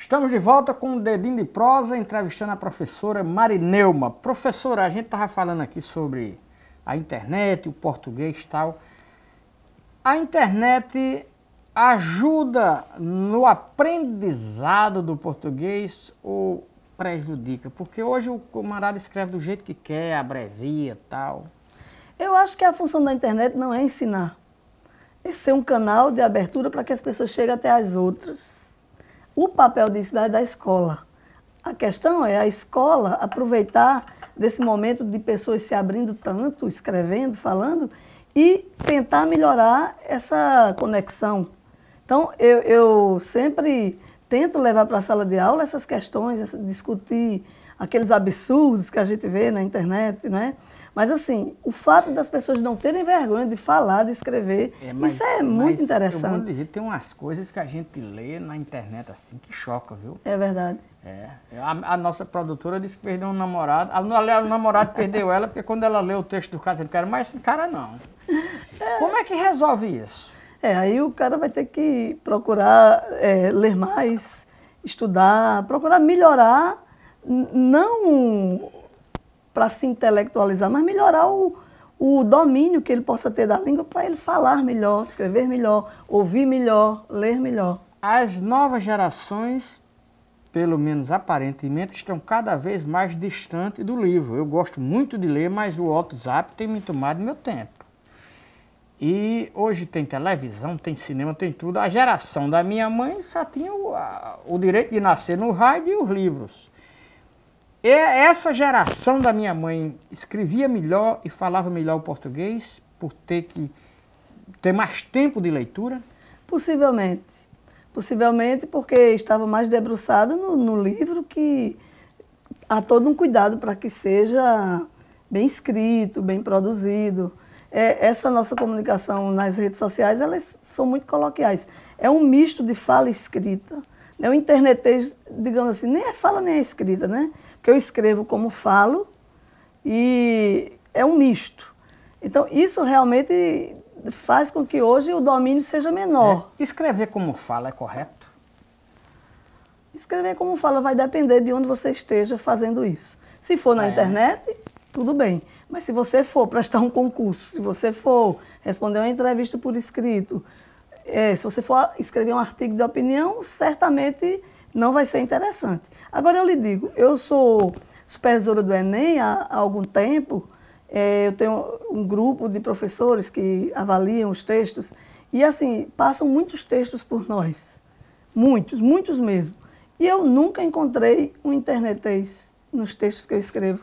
Estamos de volta com o Dedinho de Prosa, entrevistando a professora Marineuma. Professora, a gente estava falando aqui sobre a internet, o português e tal. A internet ajuda no aprendizado do português ou prejudica? Porque hoje o camarada escreve do jeito que quer, abrevia e tal. Eu acho que a função da internet não é ensinar. É ser um canal de abertura para que as pessoas cheguem até as outras. O papel disso é da escola. A questão é a escola aproveitar desse momento de pessoas se abrindo tanto, escrevendo, falando, e tentar melhorar essa conexão. Então, eu sempre tento levar para a sala de aula essas questões, discutir aqueles absurdos que a gente vê na internet, não é? Mas, assim, o fato das pessoas não terem vergonha de falar, de escrever, isso é muito interessante. Eu vou dizer, tem umas coisas que a gente lê na internet, assim, que choca, viu? É verdade. É. A nossa produtora disse que perdeu um namorado. O namorado perdeu ela, porque quando ela leu o texto do cara, ele quer mais esse cara não. Como é que resolve isso? Aí o cara vai ter que procurar ler mais, estudar, procurar melhorar, não para se intelectualizar, mas melhorar o domínio que ele possa ter da língua para ele falar melhor, escrever melhor, ouvir melhor, ler melhor. As novas gerações, pelo menos aparentemente, estão cada vez mais distantes do livro. Eu gosto muito de ler, mas o WhatsApp tem me tomado meu tempo. E hoje tem televisão, tem cinema, tem tudo. A geração da minha mãe só tinha o direito de nascer no rádio e os livros. E essa geração da minha mãe escrevia melhor e falava melhor o português por ter que ter mais tempo de leitura? Possivelmente. Possivelmente porque estava mais debruçado no livro, que há todo um cuidado para que seja bem escrito, bem produzido. Essa nossa comunicação nas redes sociais, elas são muito coloquiais. É um misto de fala e escrita. O internetês, digamos assim, nem é fala nem é escrita, né? Porque eu escrevo como falo e é um misto. Então, isso realmente faz com que hoje o domínio seja menor. Escrever como fala é correto? Escrever como fala vai depender de onde você esteja fazendo isso. Se for na internet, tudo bem. Mas se você for prestar um concurso, se você for responder uma entrevista por escrito, se você for escrever um artigo de opinião, certamente não vai ser interessante. Agora eu lhe digo, eu sou supervisora do Enem há algum tempo, eu tenho um grupo de professores que avaliam os textos e assim, passam muitos textos por nós, muitos mesmo. E eu nunca encontrei um internetês nos textos que eu escrevo.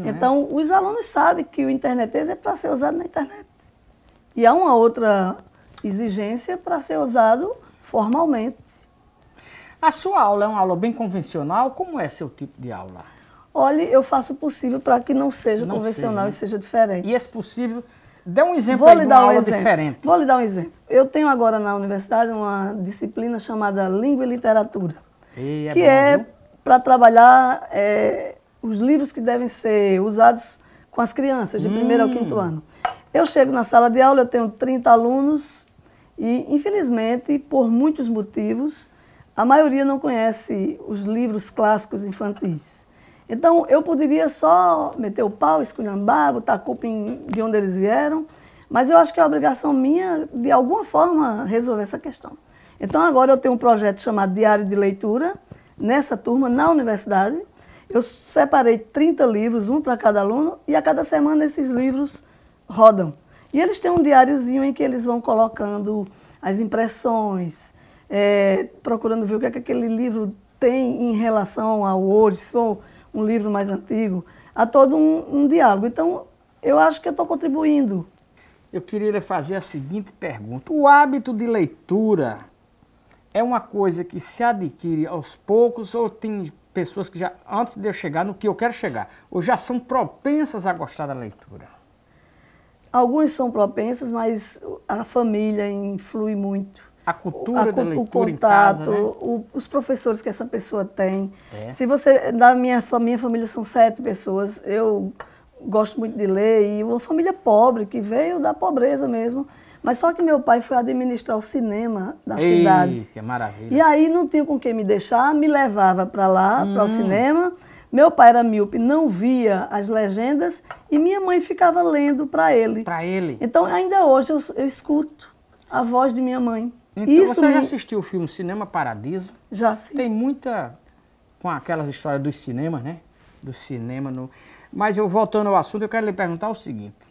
Então, os alunos sabem que o internetês é para ser usado na internet. E há uma outra exigência para ser usado formalmente. A sua aula é uma aula bem convencional? Como é seu tipo de aula? Olha, eu faço o possível para que não seja convencional e seja diferente. E esse possível, dê um exemplo aí de uma aula diferente. Vou lhe dar um exemplo. Eu tenho agora na universidade uma disciplina chamada Língua e Literatura, que é para trabalhar os livros que devem ser usados com as crianças, de primeiro ao quinto ano. Eu chego na sala de aula, eu tenho 30 alunos e, infelizmente, por muitos motivos, a maioria não conhece os livros clássicos infantis. Então, eu poderia só meter o pau, esculhambar, botar a culpa de onde eles vieram, mas eu acho que é obrigação minha, de alguma forma, resolver essa questão. Então, agora eu tenho um projeto chamado Diário de Leitura, nessa turma, na universidade. Eu separei 30 livros, um para cada aluno, e a cada semana esses livros rodam. E eles têm um diáriozinho em que eles vão colocando as impressões, procurando ver o que é que aquele livro tem em relação ao hoje, se for um livro mais antigo. Há todo um diálogo. Então, eu acho que eu estou contribuindo. Eu queria lhe fazer a seguinte pergunta. O hábito de leitura é uma coisa que se adquire aos poucos ou tem pessoas que já, antes de eu chegar no que eu quero chegar, ou já são propensas a gostar da leitura? Alguns são propensas, mas a família influi muito. A cultura da leitura, o contato, em casa, né? Os professores que essa pessoa tem. Se você, da minha família são 7 pessoas, gosto muito de ler, e uma família pobre, que veio da pobreza mesmo. Mas só que meu pai foi administrar o cinema da cidade. Que maravilha. E aí não tinha com quem me deixar, me levava para lá, para o cinema. Meu pai era míope, não via as legendas, e minha mãe ficava lendo para ele. Para ele. Então, ainda hoje, eu escuto a voz de minha mãe. Então, Isso você já assistiu o filme Cinema Paradiso? Já, sim. Tem muita, com aquelas histórias dos cinemas, né? Do cinema. Mas eu voltando ao assunto, eu quero lhe perguntar o seguinte.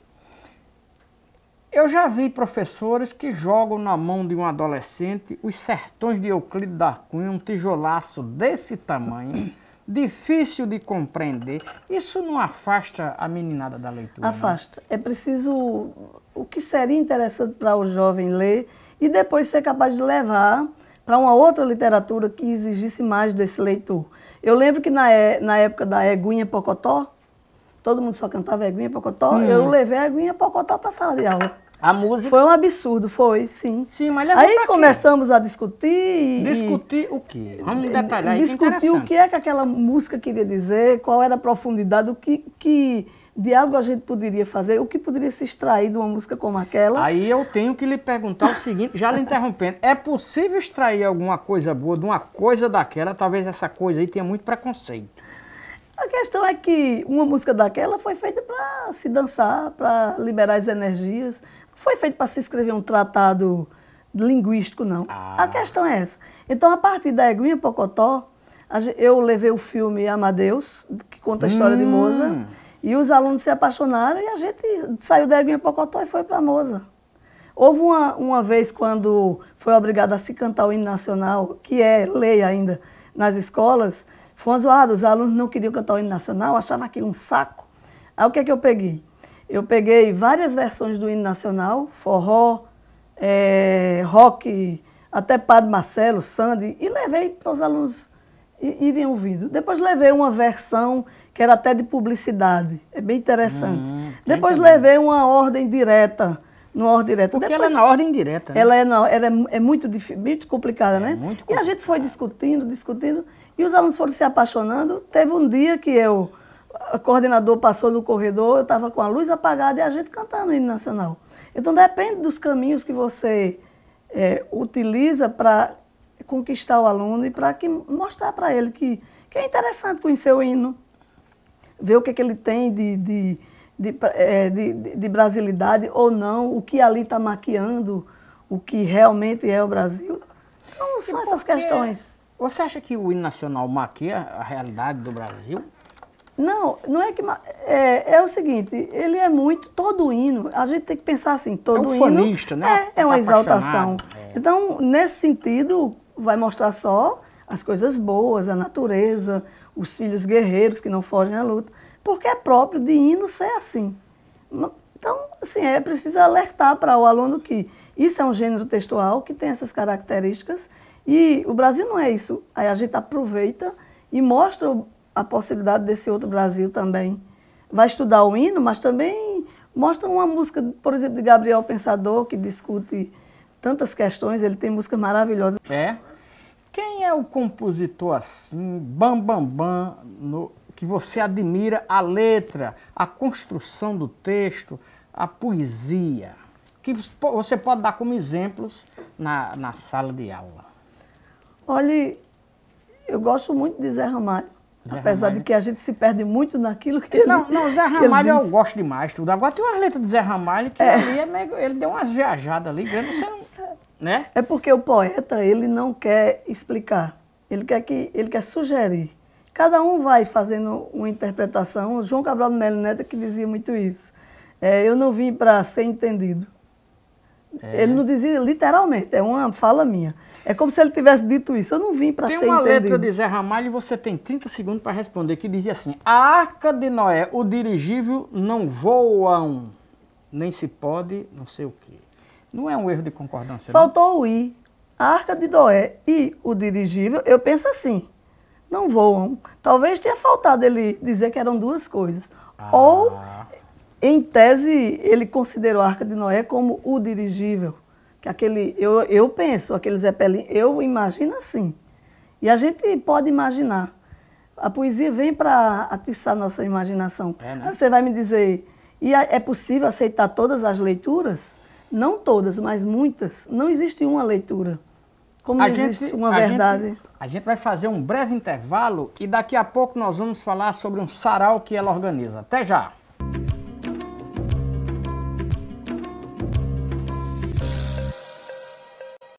Eu já vi professores que jogam na mão de um adolescente Os Sertões de Euclides da Cunha, um tijolaço desse tamanho, difícil de compreender. Isso não afasta a meninada da leitura? Afasta. É preciso o que seria interessante para o jovem ler e depois ser capaz de levar para uma outra literatura que exigisse mais desse leitor. Eu lembro que na época da Eguinha Pocotó, todo mundo só cantava Eguinha Pocotó, eu levei a Eguinha Pocotó para a sala de aula. A música? Foi um absurdo, foi, sim. Sim, mas levou aí começamos a discutir. Discutir o quê? Vamos detalhar aí. Discutir o que é que aquela música queria dizer, qual era a profundidade, o que diálogo a gente poderia fazer, o que poderia se extrair de uma música como aquela. Aí eu tenho que lhe perguntar o seguinte, já lhe interrompendo, é possível extrair alguma coisa boa de uma coisa daquela? Talvez essa coisa aí tenha muito preconceito. A questão é que uma música daquela foi feita para se dançar, para liberar as energias. Não foi feita para se escrever um tratado linguístico, não. A questão é essa. Então, a partir da Eguinha Pocotó, eu levei o filme Amadeus, que conta a história de Mozart, e os alunos se apaixonaram e a gente saiu da Eguinha Pocotó e foi para Mozart. Houve uma vez quando foi obrigado a se cantar o hino nacional, que é lei ainda nas escolas, foi uma zoada, os alunos não queriam cantar o hino nacional, achavam aquilo um saco. Aí o que é que eu peguei? Eu peguei várias versões do hino nacional, forró, rock, até Padre Marcelo, Sandy, e levei para os alunos irem ouvindo. Depois levei uma versão que era até de publicidade, é bem interessante. Depois levei uma ordem direta. Porque depois, ela é na ordem direta, né? Ela é muito complicada, né? Muito e a gente foi discutindo, e os alunos foram se apaixonando. Teve um dia que o coordenador passou no corredor, eu estava com a luz apagada e a gente cantando o hino nacional. Então depende dos caminhos que você utiliza para conquistar o aluno e para mostrar para ele que é interessante conhecer o hino, ver o que ele tem de brasilidade ou não, o que ali está maquiando, o que realmente é o Brasil. Então, são essas questões. Você acha que o hino nacional maquia a realidade do Brasil? Não, não é que... É o seguinte, ele é muito... Todo hino, a gente tem que pensar assim, todo hino... Ufanista, né? É uma exaltação. Então, nesse sentido, vai mostrar só as coisas boas, a natureza, os filhos guerreiros que não fogem à luta. Porque é próprio de hino ser assim. Então, assim, é preciso alertar para o aluno que isso é um gênero textual que tem essas características e o Brasil não é isso. Aí a gente aproveita e mostra a possibilidade desse outro Brasil também. Vai estudar o hino, mas também mostra uma música, por exemplo, de Gabriel Pensador, que discute tantas questões, ele tem músicas maravilhosas. Quem é o compositor assim, que você admira a letra, a construção do texto, a poesia, que você pode dar como exemplos na sala de aula? Olha, eu gosto muito de Zé Ramalho, apesar de que a gente se perde muito naquilo que ele... Não, Zé Ramalho eu gosto demais, tudo. Agora tem umas letras de Zé Ramalho que ali ele deu umas viajadas ali, você não, né? É porque o poeta, ele não quer explicar, ele quer sugerir. Cada um vai fazendo uma interpretação. O João Cabral de Melo Neto que dizia muito isso. Eu não vim para ser entendido. Ele não dizia literalmente, é uma fala minha. É como se ele tivesse dito isso. Eu não vim para ser entendido. Tem uma letra de Zé Ramalho e você tem 30 segundos para responder, que dizia assim: a Arca de Noé, o dirigível, não voam, nem se pode, não sei o quê. Não é um erro de concordância? Faltou o I. A Arca de Noé e o dirigível, eu penso assim, não voam. Talvez tenha faltado ele dizer que eram duas coisas. Ou, em tese, ele considerou a Arca de Noé como o dirigível. Que eu penso, aquele Zeppelin, eu imagino assim. E a gente pode imaginar. A poesia vem para atiçar nossa imaginação. Né? Você vai me dizer, e é possível aceitar todas as leituras? Não todas, mas muitas. Não existe uma leitura. Como não existe uma verdade. A gente vai fazer um breve intervalo e daqui a pouco nós vamos falar sobre um sarau que ela organiza. Até já!